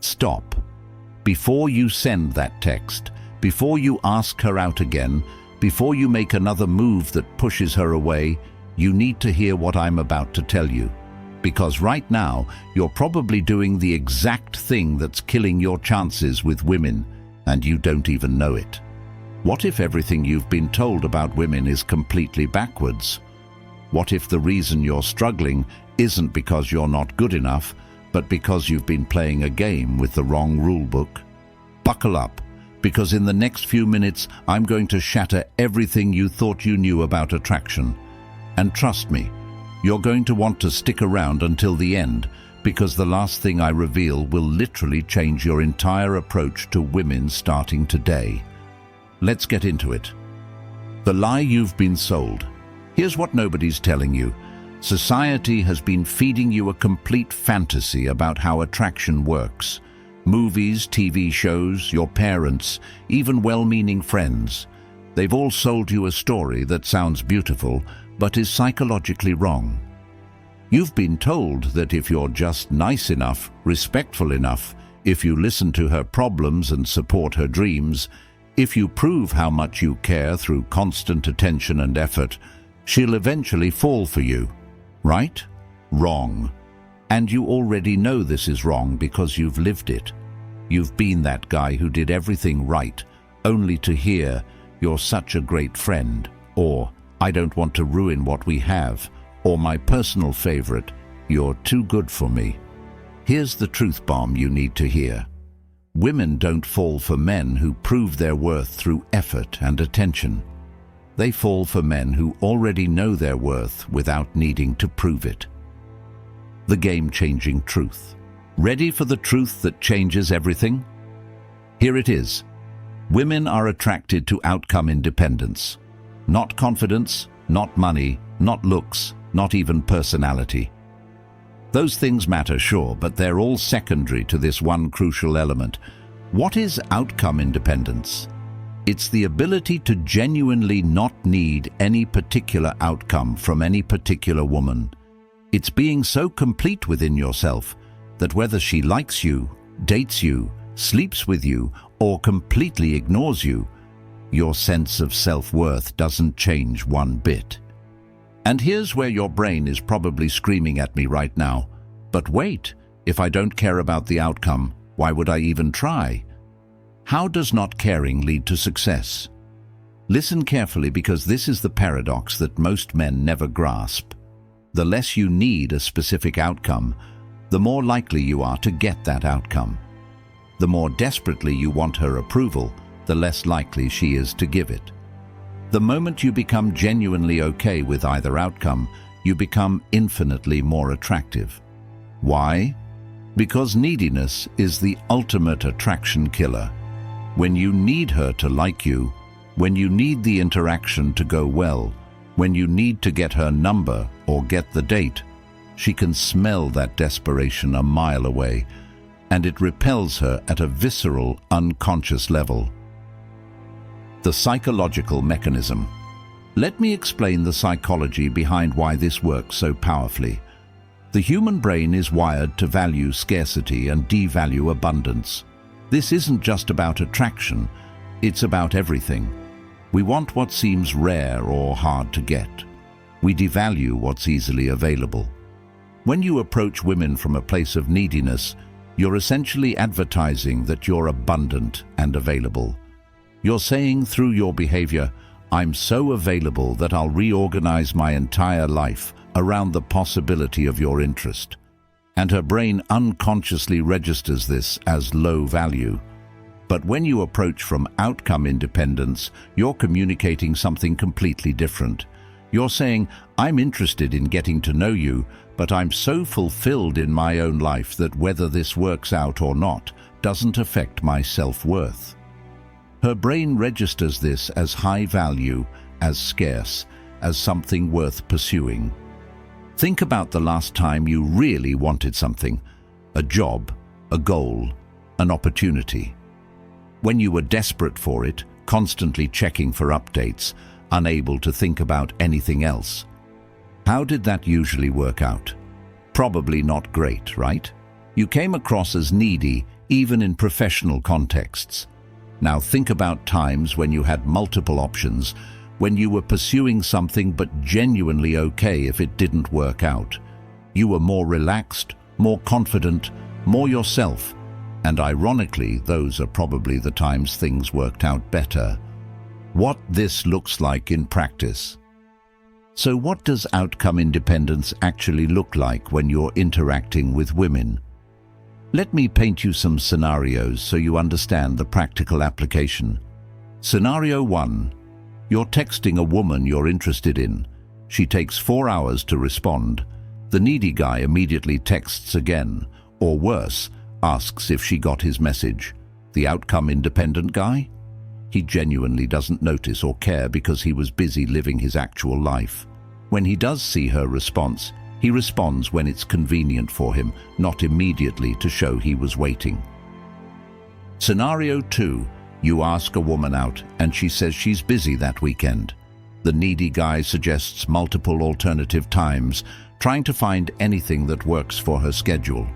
Stop. Before you send that text, before you ask her out again, before you make another move that pushes her away, you need to hear what I'm about to tell you. Because right now, you're probably doing the exact thing that's killing your chances with women, and you don't even know it. What if everything you've been told about women is completely backwards? What if the reason you're struggling isn't because you're not good enough, but because you've been playing a game with the wrong rulebook? Buckle up, because in the next few minutes I'm going to shatter everything you thought you knew about attraction. And trust me, you're going to want to stick around until the end, because the last thing I reveal will literally change your entire approach to women starting today. Let's get into it. The lie you've been sold. Here's what nobody's telling you. Society has been feeding you a complete fantasy about how attraction works. Movies, TV shows, your parents, even well-meaning friends. They've all sold you a story that sounds beautiful, but is psychologically wrong. You've been told that if you're just nice enough, respectful enough, if you listen to her problems and support her dreams, if you prove how much you care through constant attention and effort, she'll eventually fall for you. Right? Wrong. And you already know this is wrong because you've lived it. You've been that guy who did everything right, only to hear, "You're such a great friend," or "I don't want to ruin what we have," or my personal favorite, "You're too good for me." Here's the truth bomb you need to hear. Women don't fall for men who prove their worth through effort and attention. They fall for men who already know their worth without needing to prove it. The game-changing truth. Ready for the truth that changes everything? Here it is. Women are attracted to outcome independence. Not confidence, not money, not looks, not even personality. Those things matter, sure, but they're all secondary to this one crucial element. What is outcome independence? It's the ability to genuinely not need any particular outcome from any particular woman. It's being so complete within yourself that whether she likes you, dates you, sleeps with you, or completely ignores you, your sense of self-worth doesn't change one bit. And here's where your brain is probably screaming at me right now. But wait, if I don't care about the outcome, why would I even try? How does not caring lead to success? Listen carefully, because this is the paradox that most men never grasp. The less you need a specific outcome, the more likely you are to get that outcome. The more desperately you want her approval, the less likely she is to give it. The moment you become genuinely okay with either outcome, you become infinitely more attractive. Why? Because neediness is the ultimate attraction killer. When you need her to like you, when you need the interaction to go well, when you need to get her number or get the date, she can smell that desperation a mile away, and it repels her at a visceral, unconscious level. The psychological mechanism. Let me explain the psychology behind why this works so powerfully. The human brain is wired to value scarcity and devalue abundance. This isn't just about attraction, it's about everything. We want what seems rare or hard to get. We devalue what's easily available. When you approach women from a place of neediness, you're essentially advertising that you're abundant and available. You're saying through your behavior, "I'm so available that I'll reorganize my entire life around the possibility of your interest." And her brain unconsciously registers this as low value. But when you approach from outcome independence, you're communicating something completely different. You're saying, "I'm interested in getting to know you, but I'm so fulfilled in my own life that whether this works out or not doesn't affect my self-worth." Her brain registers this as high value, as scarce, as something worth pursuing. Think about the last time you really wanted something, a job, a goal, an opportunity. When you were desperate for it, constantly checking for updates, unable to think about anything else. How did that usually work out? Probably not great, right? You came across as needy, even in professional contexts. Now think about times when you had multiple options, when you were pursuing something but genuinely okay if it didn't work out. You were more relaxed, more confident, more yourself, and ironically, those are probably the times things worked out better. What this looks like in practice. So what does outcome independence actually look like when you're interacting with women? Let me paint you some scenarios so you understand the practical application. Scenario 1. You're texting a woman you're interested in. She takes 4 hours to respond. The needy guy immediately texts again, or worse, asks if she got his message. The outcome-independent guy? He genuinely doesn't notice or care because he was busy living his actual life. When he does see her response, he responds when it's convenient for him, not immediately to show he was waiting. Scenario 2. You ask a woman out and she says she's busy that weekend. The needy guy suggests multiple alternative times, trying to find anything that works for her schedule.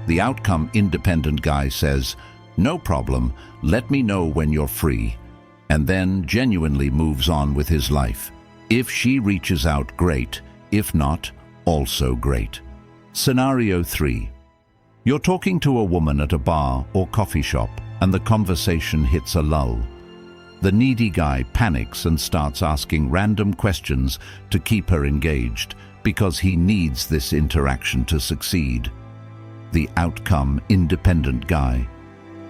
The outcome-independent guy says, "No problem, let me know when you're free," and then genuinely moves on with his life. If she reaches out, great. If not, also great. Scenario 3. You're talking to a woman at a bar or coffee shop, and the conversation hits a lull. The needy guy panics and starts asking random questions to keep her engaged, because he needs this interaction to succeed. The outcome-independent guy.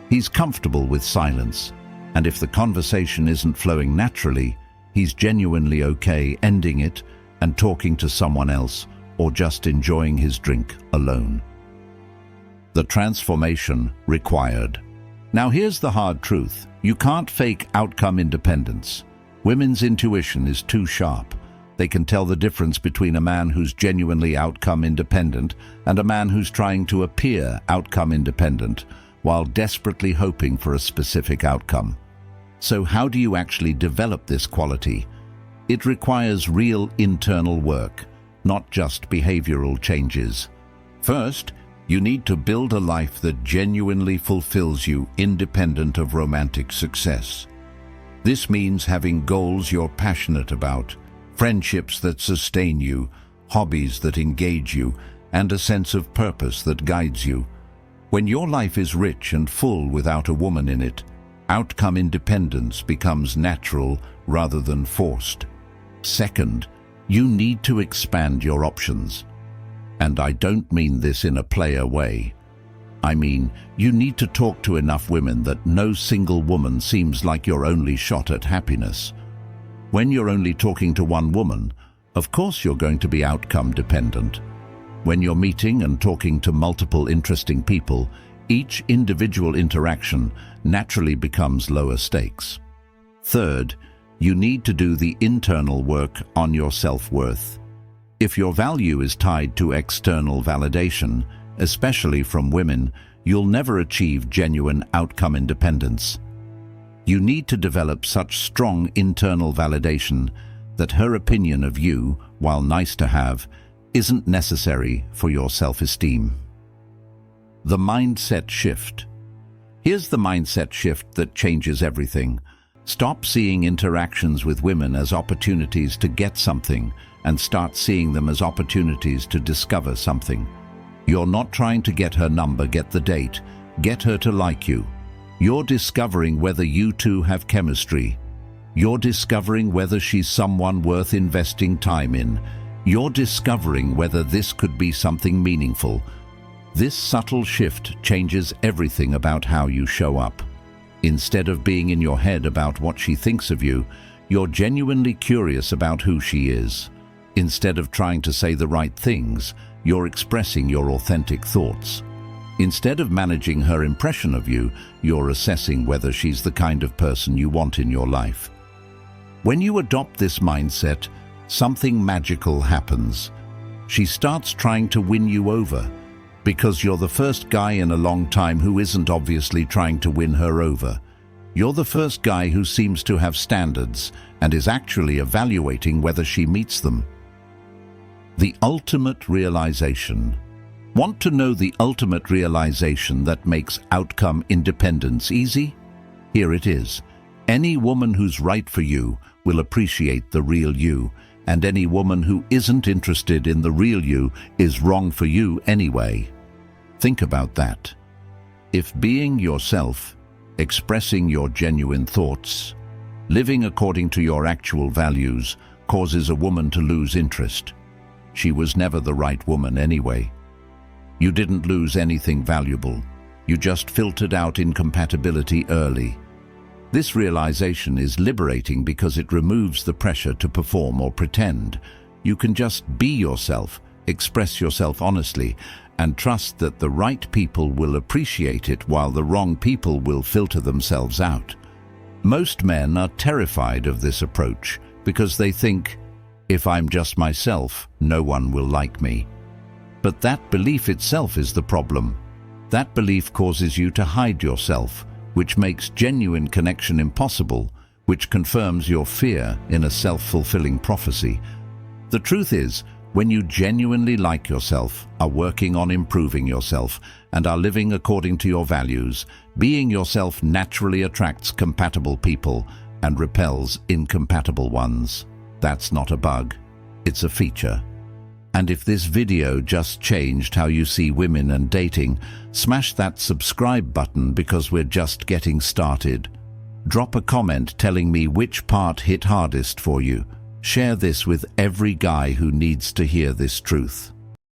He's comfortable with silence, and if the conversation isn't flowing naturally, he's genuinely okay ending it and talking to someone else or just enjoying his drink alone. The transformation required. Now here's the hard truth. You can't fake outcome independence. Women's intuition is too sharp. They can tell the difference between a man who's genuinely outcome independent and a man who's trying to appear outcome independent while desperately hoping for a specific outcome. So how do you actually develop this quality? It requires real internal work, not just behavioral changes. First, you need to build a life that genuinely fulfills you independent of romantic success. This means having goals you're passionate about, friendships that sustain you, hobbies that engage you, and a sense of purpose that guides you. When your life is rich and full without a woman in it, outcome independence becomes natural rather than forced. Second, you need to expand your options. And I don't mean this in a player way. I mean, you need to talk to enough women that no single woman seems like your only shot at happiness. When you're only talking to one woman, of course you're going to be outcome dependent. When you're meeting and talking to multiple interesting people, each individual interaction naturally becomes lower stakes. Third, you need to do the internal work on your self-worth. If your value is tied to external validation, especially from women, you'll never achieve genuine outcome independence. You need to develop such strong internal validation that her opinion of you, while nice to have, isn't necessary for your self-esteem. The mindset shift. Here's the mindset shift that changes everything. Stop seeing interactions with women as opportunities to get something and start seeing them as opportunities to discover something. You're not trying to get her number, get the date, get her to like you. You're discovering whether you two have chemistry. You're discovering whether she's someone worth investing time in. You're discovering whether this could be something meaningful. This subtle shift changes everything about how you show up. Instead of being in your head about what she thinks of you, you're genuinely curious about who she is. Instead of trying to say the right things, you're expressing your authentic thoughts. Instead of managing her impression of you, you're assessing whether she's the kind of person you want in your life. When you adopt this mindset, something magical happens. She starts trying to win you over, because you're the first guy in a long time who isn't obviously trying to win her over. You're the first guy who seems to have standards and is actually evaluating whether she meets them. The ultimate realization. Want to know the ultimate realization that makes outcome independence easy? Here it is. Any woman who's right for you will appreciate the real you, and any woman who isn't interested in the real you is wrong for you anyway. Think about that. If being yourself, expressing your genuine thoughts, living according to your actual values causes a woman to lose interest, she was never the right woman anyway. You didn't lose anything valuable. You just filtered out incompatibility early. This realization is liberating because it removes the pressure to perform or pretend. You can just be yourself, express yourself honestly, and trust that the right people will appreciate it while the wrong people will filter themselves out. Most men are terrified of this approach because they think, if I'm just myself, no one will like me. But that belief itself is the problem. That belief causes you to hide yourself, which makes genuine connection impossible, which confirms your fear in a self-fulfilling prophecy. The truth is, when you genuinely like yourself, are working on improving yourself, and are living according to your values, being yourself naturally attracts compatible people and repels incompatible ones. That's not a bug, it's a feature. And if this video just changed how you see women and dating, smash that subscribe button because we're just getting started. Drop a comment telling me which part hit hardest for you. Share this with every guy who needs to hear this truth.